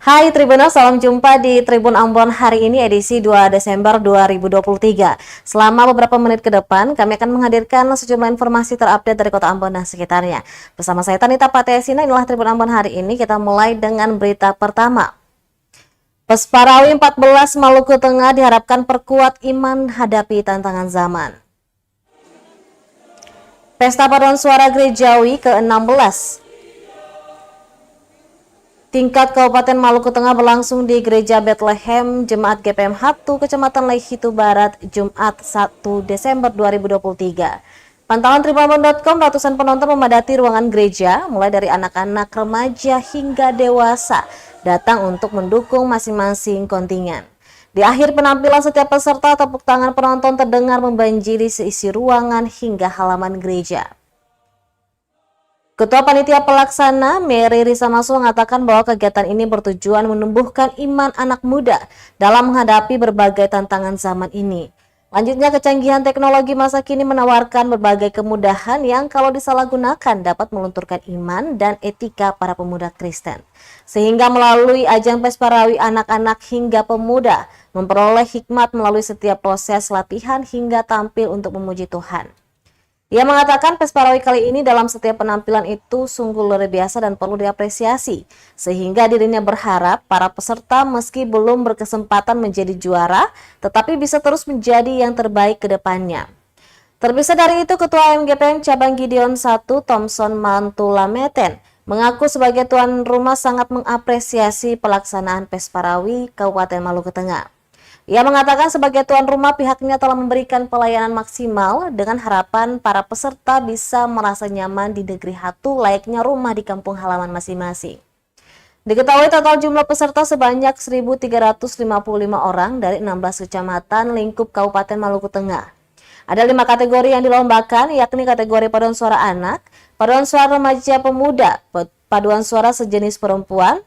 Hai Tribuners, salam jumpa di Tribun Ambon hari ini edisi 2 Desember 2023. Selama beberapa menit ke depan, kami akan menghadirkan sejumlah informasi terupdate dari Kota Ambon dan sekitarnya. Bersama saya Tanita Patesina, inilah Tribun Ambon hari ini. Kita mulai dengan berita pertama. Pesparawi 14 Maluku Tengah diharapkan perkuat iman hadapi tantangan zaman. Pesta Paduan Suara Gerejawi ke-16 tingkat Kabupaten Maluku Tengah berlangsung di Gereja Bethlehem Jemaat GPM 1 Kecamatan Lehitu Barat Jumat 1 Desember 2023. Pantauan tribunambon.com, ratusan penonton memadati ruangan gereja mulai dari anak-anak, remaja hingga dewasa datang untuk mendukung masing-masing kontingen. Di akhir penampilan setiap peserta, tepuk tangan penonton terdengar membanjiri seisi ruangan hingga halaman gereja. Ketua Panitia Pelaksana Mary Risa Masu mengatakan bahwa kegiatan ini bertujuan menumbuhkan iman anak muda dalam menghadapi berbagai tantangan zaman ini. Lanjutnya, kecanggihan teknologi masa kini menawarkan berbagai kemudahan yang kalau disalahgunakan dapat melunturkan iman dan etika para pemuda Kristen. Sehingga melalui ajang Pesparawi, anak-anak hingga pemuda memperoleh hikmat melalui setiap proses latihan hingga tampil untuk memuji Tuhan. Ia mengatakan Pesparawi kali ini dalam setiap penampilan itu sungguh luar biasa dan perlu diapresiasi, sehingga dirinya berharap para peserta meski belum berkesempatan menjadi juara, tetapi bisa terus menjadi yang terbaik ke depannya. Terpisah dari itu, Ketua MGPM Cabang Gideon 1 Thompson Mantulameten mengaku sebagai tuan rumah sangat mengapresiasi pelaksanaan Pesparawi Kabupaten Maluku Tengah. Ia mengatakan sebagai tuan rumah pihaknya telah memberikan pelayanan maksimal dengan harapan para peserta bisa merasa nyaman di negeri Hatu layaknya rumah di kampung halaman masing-masing. Diketahui total jumlah peserta sebanyak 1.355 orang dari 16 kecamatan lingkup Kabupaten Maluku Tengah. Ada 5 kategori yang dilombakan, yakni kategori paduan suara anak, paduan suara remaja pemuda, paduan suara sejenis perempuan,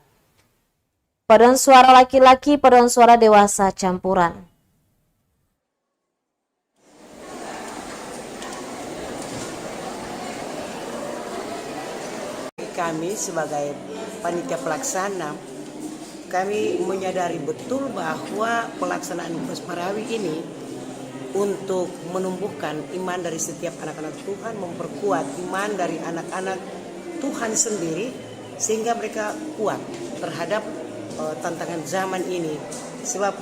paduan suara laki-laki, paduan suara dewasa campuran. Kami sebagai panitia pelaksana, kami menyadari betul bahwa pelaksanaan Pesparawi ini untuk menumbuhkan iman dari setiap anak-anak Tuhan, memperkuat iman dari anak-anak Tuhan sendiri, sehingga mereka kuat terhadap tantangan zaman ini. Sebab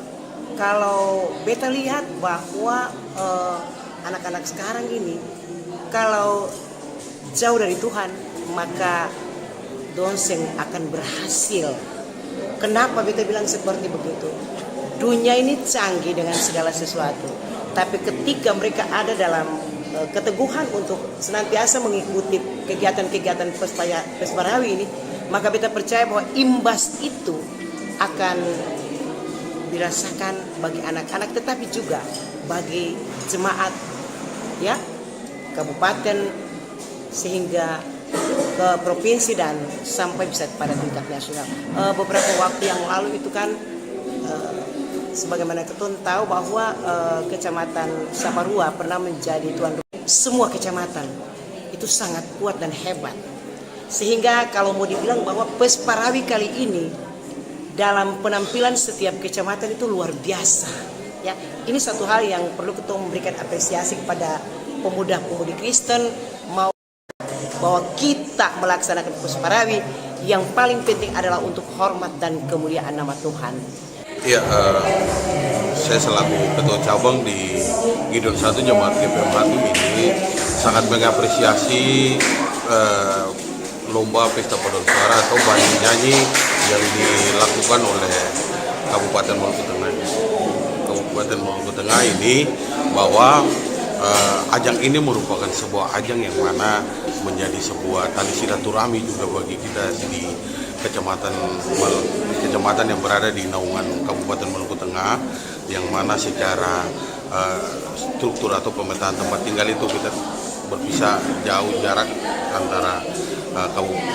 kalau beta lihat bahwa anak-anak sekarang ini kalau jauh dari Tuhan, maka donseng akan berhasil. Kenapa beta bilang seperti begitu? Dunia ini canggih dengan segala sesuatu, tapi ketika mereka ada dalam keteguhan untuk senantiasa mengikuti kegiatan-kegiatan Pesparawi ini, maka beta percaya bahwa imbas itu akan dirasakan bagi anak-anak, tetapi juga bagi jemaat, ya, kabupaten sehingga ke provinsi dan sampai bisa pada tingkat nasional. Beberapa waktu yang lalu itu kan, sebagaimana kita tahu bahwa kecamatan Saparua pernah menjadi tuan rumah. Semua kecamatan itu sangat kuat dan hebat, sehingga kalau mau dibilang bahwa Pesparawi kali ini dalam penampilan setiap kecamatan itu luar biasa, ya. Ini satu hal yang perlu kita memberikan apresiasi kepada pemuda-pemudi Kristen, mau bahwa kita melaksanakan Pesparawi yang paling penting adalah untuk hormat dan kemuliaan nama Tuhan. Iya, saya selaku ketua cabang di Gideon 1 Jemaat GPM 1 ini sangat mengapresiasi lomba pesta paduan suara atau bandi nyanyi yang dilakukan oleh Kabupaten Maluku Tengah. Kabupaten Maluku Tengah ini bahwa ajang ini merupakan sebuah ajang yang mana menjadi sebuah tali silaturahmi juga bagi kita di kecamatan yang berada di naungan Kabupaten Maluku Tengah, yang mana secara struktur atau pemetaan tempat tinggal itu kita berpisah jauh jarak antara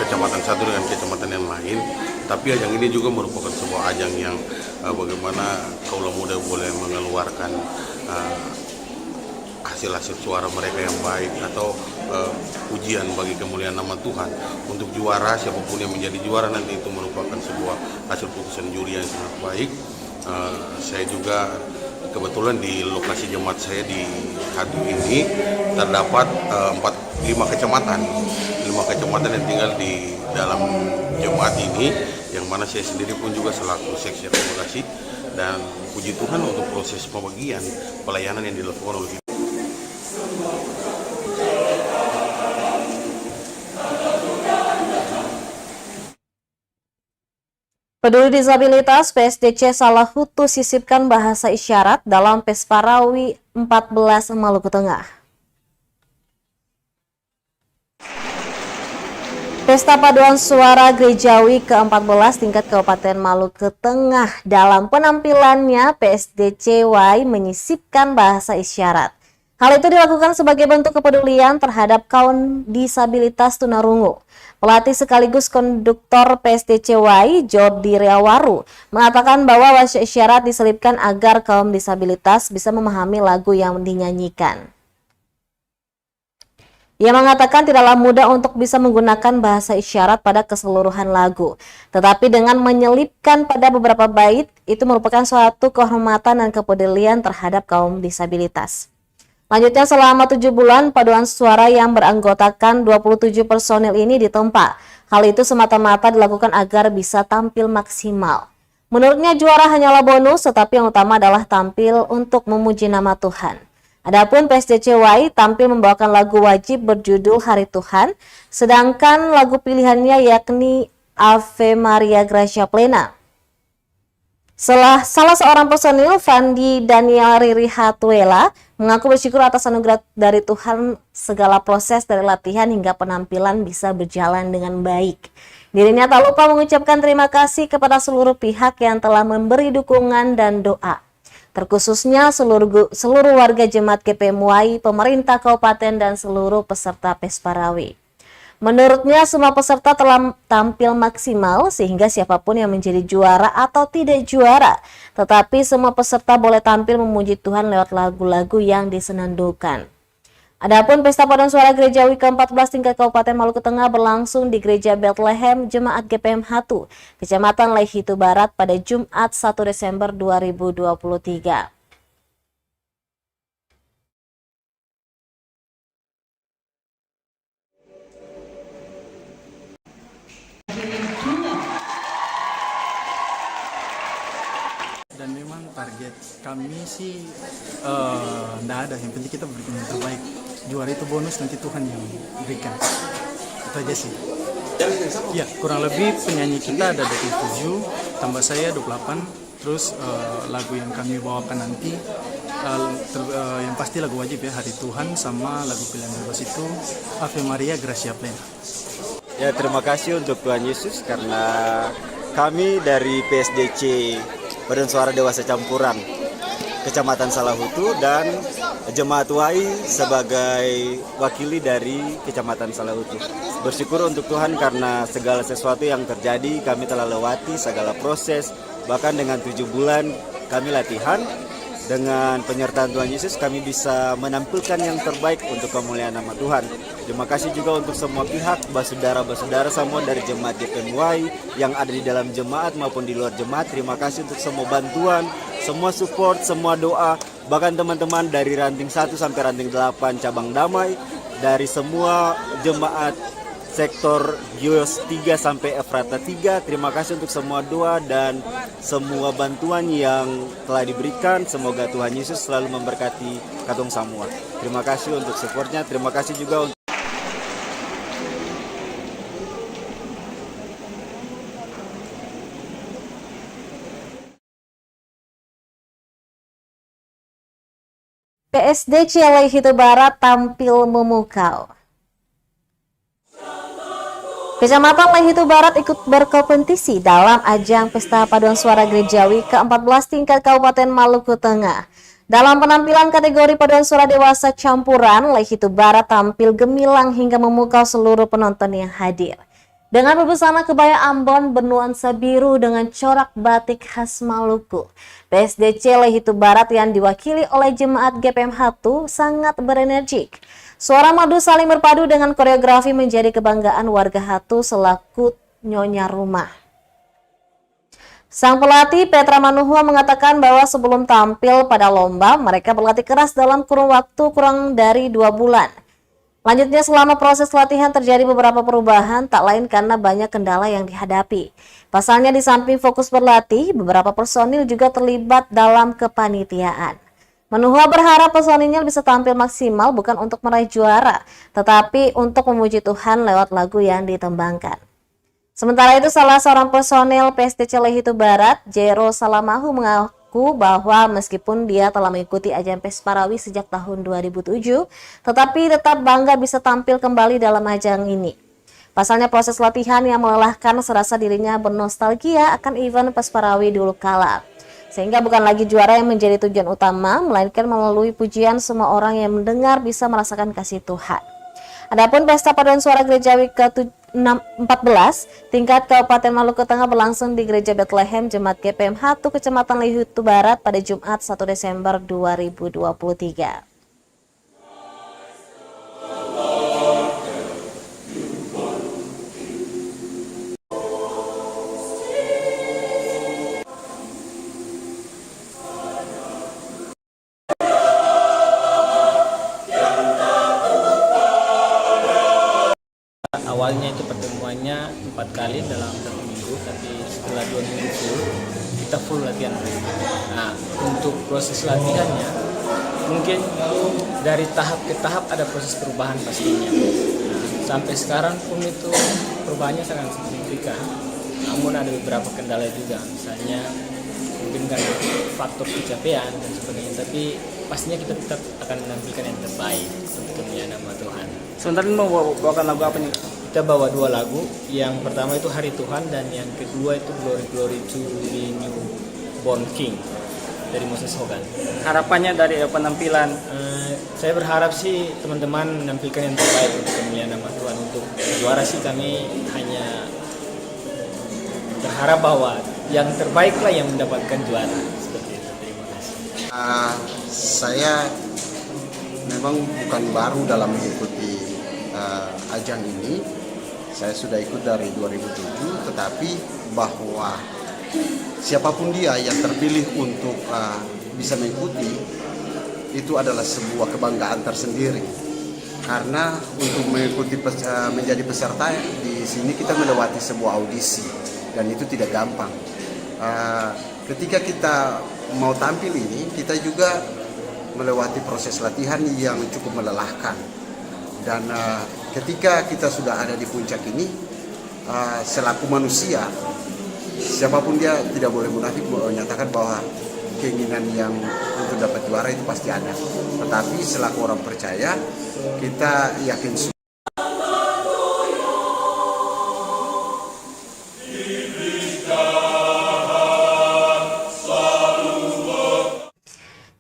kecamatan satu dengan kecamatan yang lain. Tapi ajang ini juga merupakan sebuah ajang yang bagaimana kaula muda boleh mengeluarkan hasil-hasil suara mereka yang baik atau ujian bagi kemuliaan nama Tuhan. Untuk juara, siapapun yang menjadi juara nanti itu merupakan sebuah hasil putusan juri yang sangat baik. Saya juga kebetulan di lokasi jemaat saya di Hatu ini terdapat 5 kecamatan yang tinggal di dalam jemaat ini, yang mana saya sendiri pun juga selaku seksi akomodasi, dan puji Tuhan untuk proses pembagian pelayanan yang dilakukan oleh Peduli disabilitas PSDC Salahutu sisipkan bahasa isyarat dalam Pesparawi 14 Maluku Tengah. Pesta Paduan Suara Gerejawi ke-14 tingkat Kabupaten Maluku Tengah, dalam penampilannya PSDCY menyisipkan bahasa isyarat. Hal itu dilakukan sebagai bentuk kepedulian terhadap kaum disabilitas tunarungu. Pelatih sekaligus konduktor PSDCY, Jordi Riawaru, mengatakan bahwa bahasa isyarat diselipkan agar kaum disabilitas bisa memahami lagu yang dinyanyikan. Ia mengatakan tidaklah mudah untuk bisa menggunakan bahasa isyarat pada keseluruhan lagu, tetapi dengan menyelipkan pada beberapa bait, itu merupakan suatu kehormatan dan kepedulian terhadap kaum disabilitas. Lanjutnya, selama 7 bulan, paduan suara yang beranggotakan 27 personil ini ditempa. Hal itu semata-mata dilakukan agar bisa tampil maksimal. Menurutnya, juara hanyalah bonus, tetapi yang utama adalah tampil untuk memuji nama Tuhan. Adapun PSDCY tampil membawakan lagu wajib berjudul Hari Tuhan, sedangkan lagu pilihannya yakni Ave Maria Gracia Plena. Salah seorang personil, Fandi Daniel Riri Hatuela, mengaku bersyukur atas anugerah dari Tuhan, segala proses dari latihan hingga penampilan bisa berjalan dengan baik. Dirinya tak lupa mengucapkan terima kasih kepada seluruh pihak yang telah memberi dukungan dan doa, terkhususnya seluruh warga jemaat GPMUI, pemerintah kabupaten, dan seluruh peserta Pesparawi. Menurutnya, semua peserta telah tampil maksimal sehingga siapapun yang menjadi juara atau tidak juara, tetapi semua peserta boleh tampil memuji Tuhan lewat lagu-lagu yang disenandungkan. Adapun Pesta Paduan Suara Gerejawi ke-14 tingkat Kabupaten Maluku Tengah berlangsung di Gereja Bethlehem Jemaat GPM Hatu, Kecamatan Laihitu Barat pada Jumat 1 Desember 2023. Dan memang target kami sih enggak ada, yang penting kita berikan yang terbaik. Juara itu bonus, nanti Tuhan yang berikan. Itu aja sih. Ya, kurang lebih penyanyi kita ada 27, tambah saya 28. Terus lagu yang kami bawakan nanti yang pasti lagu wajib ya, Hari Tuhan, sama lagu pilihan bebas itu Ave Maria Gracia Plena. Ya, terima kasih untuk Tuhan Yesus karena kami dari PSDC Paduan Suara Dewasa Campuran Kecamatan Salahutu dan Jemaat UI sebagai wakili dari Kecamatan Salahutu. Bersyukur untuk Tuhan karena segala sesuatu yang terjadi kami telah lewati segala proses, bahkan dengan 7 bulan kami latihan. Dengan penyertaan Tuhan Yesus kami bisa menampilkan yang terbaik untuk kemuliaan nama Tuhan. Terima kasih juga untuk semua pihak, saudara-saudara semua dari jemaat GPMUI yang ada di dalam jemaat maupun di luar jemaat. Terima kasih untuk semua bantuan, semua support, semua doa. Bahkan teman-teman dari ranting 1 sampai ranting 8 cabang damai, dari semua jemaat sektor Gios 3 sampai Efrata 3. Terima kasih untuk semua doa dan semua bantuan yang telah diberikan. Semoga Tuhan Yesus selalu memberkati katong semua. Terima kasih untuk supportnya. Terima kasih juga untuk PSDC Laihitu Barat tampil memukau. Kecamatan Laihitu Barat ikut berkompetisi dalam ajang Pesta Paduan Suara Gerejawi ke-14 tingkat Kabupaten Maluku Tengah. Dalam penampilan kategori Paduan Suara Dewasa Campuran, Laihitu Barat tampil gemilang hingga memukau seluruh penonton yang hadir. Dengan berbusana kebaya Ambon bernuansa biru dengan corak batik khas Maluku, PSDC Lehitu Barat yang diwakili oleh jemaat GPM Hatu sangat berenergik. Suara madu saling berpadu dengan koreografi menjadi kebanggaan warga Hatu selaku nyonya rumah. Sang pelatih Petra Manuhua mengatakan bahwa sebelum tampil pada lomba, mereka berlatih keras dalam kurun waktu kurang dari 2 bulan. Lanjutnya, selama proses latihan terjadi beberapa perubahan, tak lain karena banyak kendala yang dihadapi. Pasalnya, di samping fokus berlatih, beberapa personil juga terlibat dalam kepanitiaan. Manuhua berharap personilnya bisa tampil maksimal bukan untuk meraih juara, tetapi untuk memuji Tuhan lewat lagu yang ditembangkan. Sementara itu, salah seorang personil PSDC Lehitu Barat, Jero Salamahu, mengaku bahwa meskipun dia telah mengikuti ajang PES Parawi sejak tahun 2007, tetapi tetap bangga bisa tampil kembali dalam ajang ini. Pasalnya proses latihan yang melelahkan serasa dirinya bernostalgia akan event PES Parawi dulu kala. Sehingga bukan lagi juara yang menjadi tujuan utama, melainkan melalui pujian semua orang yang mendengar bisa merasakan kasih Tuhan. Adapun Pesta Paduan Suara Gerejawi ke-14 tingkat Kabupaten Maluku Tengah berlangsung di Gereja Bethlehem Jemaat GPM Hatu Kecamatan Lehitu Barat pada Jumat 1 Desember 2023. Awalnya itu pertemuannya 4 kali dalam 1 minggu, tapi setelah 2 minggu kita full latihan. Nah, untuk proses latihannya mungkin dari tahap ke tahap ada proses perubahan pastinya. Nah, sampai sekarang pun itu perubahannya sangat signifikan. Namun ada beberapa kendala juga, misalnya mungkin kan faktor kecapean dan sebagainya. Tapi pastinya kita tetap akan menampilkan yang terbaik untuk kemuliaan nama Tuhan. Sebentar ini mau bawakan lagu apa nih? Kita bawa 2 lagu. Yang pertama itu Hari Tuhan dan yang kedua itu Glory Glory to the Newborn King dari Moses Hogan. Harapannya dari penampilan Saya berharap sih teman-teman menampilkan yang terbaik untuk kemuliaan nama Tuhan. Untuk juara sih kami hanya berharap bahwa yang terbaiklah yang mendapatkan juara. Seperti itu. Terima kasih. Saya memang bukan baru dalam mengikuti ajang ini. Saya sudah ikut dari 2007, tetapi bahwa siapapun dia yang terpilih untuk bisa mengikuti itu adalah sebuah kebanggaan tersendiri. Karena untuk mengikuti menjadi peserta di sini kita melewati sebuah audisi dan itu tidak gampang. Ketika kita mau tampil ini, kita juga melewati proses latihan yang cukup melelahkan. Dan ketika kita sudah ada di puncak ini, selaku manusia, siapapun dia tidak boleh munafik menyatakan bahwa keinginan yang untuk dapat juara itu pasti ada. Tetapi selaku orang percaya, kita yakin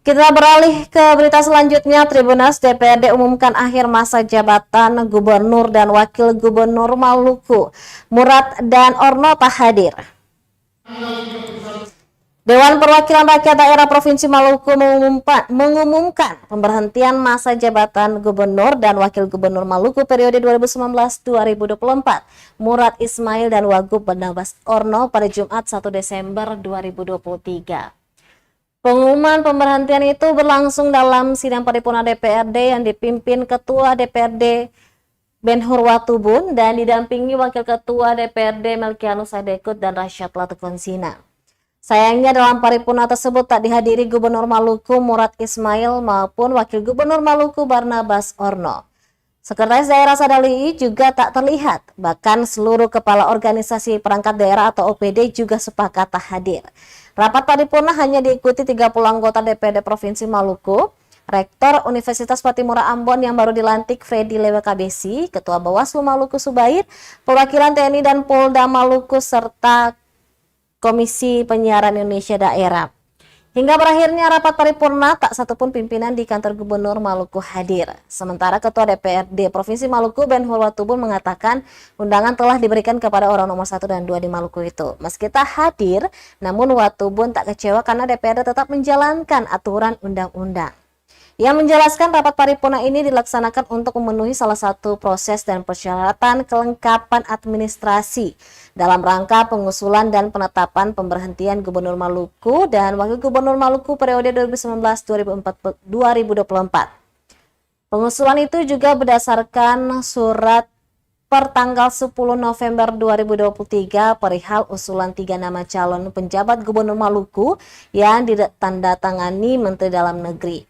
Kita beralih ke berita selanjutnya. Tribunasi DPRD umumkan akhir masa jabatan Gubernur dan Wakil Gubernur Maluku. Murad dan Orno tak hadir. Dewan Perwakilan Rakyat Daerah Provinsi Maluku mengumumkan pemberhentian masa jabatan Gubernur dan Wakil Gubernur Maluku periode 2019-2024. Murad Ismail dan Wagub Barnabas Orno pada Jumat 1 Desember 2023. Pengumuman pemberhentian itu berlangsung dalam sidang paripurna DPRD yang dipimpin Ketua DPRD Ben-Hur Watubun dan didampingi Wakil Ketua DPRD Melkianus Sadekut dan Rasyad Latukonsina. Sayangnya dalam paripurna tersebut tak dihadiri Gubernur Maluku Murad Ismail maupun Wakil Gubernur Maluku Barnabas Orno. Sekretaris Daerah Sadali juga tak terlihat, bahkan seluruh kepala organisasi perangkat daerah atau OPD juga sepakat tak hadir. Rapat paripurna hanya diikuti 30 anggota DPRD Provinsi Maluku, Rektor Universitas Patimura Ambon yang baru dilantik Freddy Lewe Kabesi, Ketua Bawaslu Maluku Subair, perwakilan TNI dan Polda Maluku, serta Komisi Penyiaran Indonesia Daerah. Hingga berakhirnya rapat paripurna, tak satupun pimpinan di kantor Gubernur Maluku hadir. Sementara Ketua DPRD Provinsi Maluku, Ben Hur Watubun, mengatakan undangan telah diberikan kepada orang nomor 1 dan 2 di Maluku itu. Meski tak hadir, namun Watubun tak kecewa karena DPRD tetap menjalankan aturan undang-undang. Ia menjelaskan rapat paripurna ini dilaksanakan untuk memenuhi salah satu proses dan persyaratan kelengkapan administrasi dalam rangka pengusulan dan penetapan pemberhentian Gubernur Maluku dan Wakil Gubernur Maluku periode 2019-2024. Pengusulan itu juga berdasarkan surat pertanggal 10 November 2023 perihal usulan 3 nama calon penjabat Gubernur Maluku yang ditandatangani Menteri Dalam Negeri.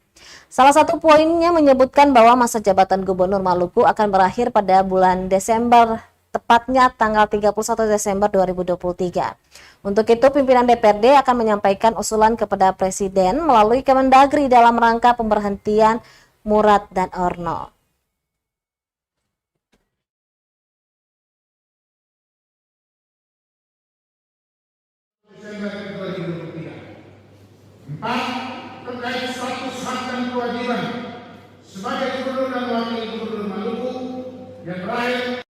Salah satu poinnya menyebutkan bahwa masa jabatan Gubernur Maluku akan berakhir pada bulan Desember, tepatnya tanggal 31 Desember 2023. Untuk itu, pimpinan DPRD akan menyampaikan usulan kepada Presiden melalui Kemendagri dalam rangka pemberhentian Murad dan Orno. Desember 2023. 4. Terkait status hak dan kewajiban sebagai Gubernur dan Wakil Gubernur Maluku yang terakhir,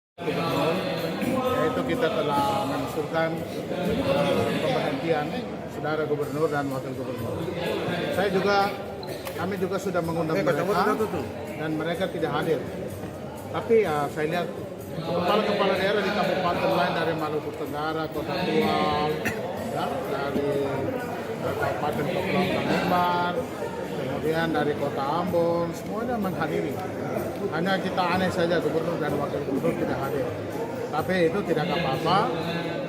yaitu kita telah mengusulkan pemberhentian Saudara Gubernur dan Wakil Gubernur. Kami juga sudah mengundang mereka dan mereka tidak hadir. Tapi saya lihat kepala-kepala daerah di kabupaten lain dari Maluku Tenggara, Kota Tual, dari Kabupaten Kepulauan Tanimbar, kemudian dari Kota Ambon, semuanya menghadiri. Hanya kita aneh saja Gubernur dan Wakil Gubernur tidak hadir. Tapi itu tidak apa-apa,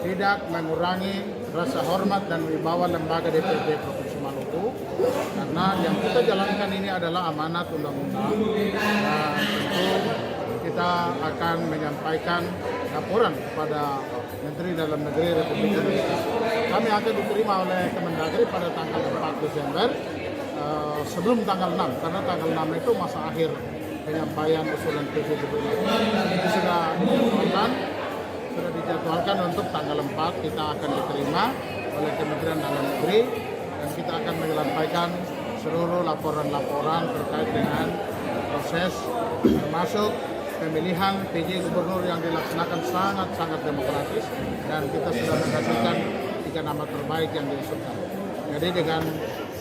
tidak mengurangi rasa hormat dan wibawa lembaga DPRD Provinsi Maluku, karena yang kita jalankan ini adalah amanat undang-undang, dan tentu kita akan menyampaikan laporan kepada Menteri Dalam Negeri Republik Indonesia. Kami akan diterima oleh Kemendagri pada tanggal 4 Desember sebelum tanggal 6, karena tanggal 6 itu masa akhir penyampaian usulan PJ Gubernur. Itu sudah dijadwalkan untuk tanggal 4 kita akan diterima oleh Kementerian Dalam Negeri dan kita akan menyampaikan seluruh laporan-laporan terkait dengan proses termasuk pemilihan PJ Gubernur yang dilaksanakan sangat-sangat demokratis dan kita sudah menghasilkan 3 nama terbaik yang diusulkan. Jadi dengan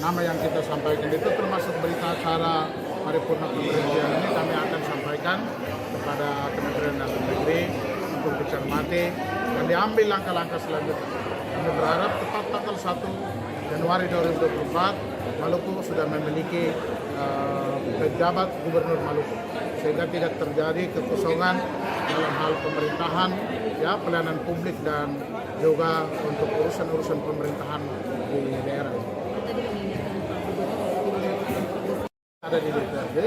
nama yang kita sampaikan itu termasuk berita acara paripurna pemberhentian ini kami akan sampaikan kepada Kementerian Dalam Negeri untuk dicermati dan diambil langkah-langkah selanjutnya. Kami berharap tepat tanggal 1 Januari 2024 Maluku sudah memiliki pejabat Gubernur Maluku, sehingga tidak terjadi kekosongan dalam hal pemerintahan, pelayanan publik dan juga untuk urusan-urusan pemerintahan di daerah. Ada di DPRD,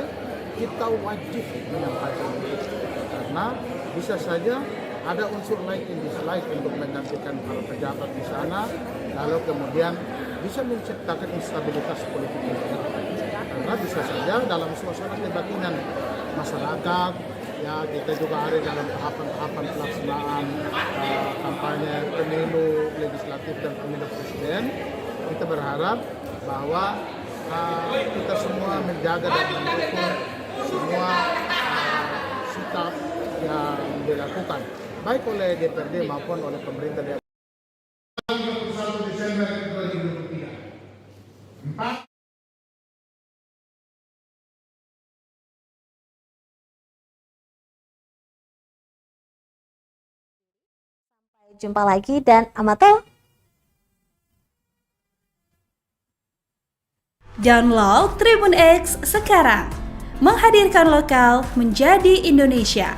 kita wajib menyampaikan itu karena bisa saja ada unsur like and dislike untuk menggantikan para pejabat di sana, lalu kemudian bisa menciptakan instabilitas politik di daerah. Karena bisa saja dalam suasana kebatinan masyarakat, kita juga ada dalam tahapan-tahapan pelaksanaan kampanye pemilu legislatif dan pemilu presiden. Kita berharap bahwa kita semua menjaga dan mendukung semua sikap yang dilakukan baik oleh DPRD maupun oleh pemerintah daerah. 21 Desember 2023. 4. Jumpa lagi dan Amato. Download Tribun X sekarang, menghadirkan lokal menjadi Indonesia.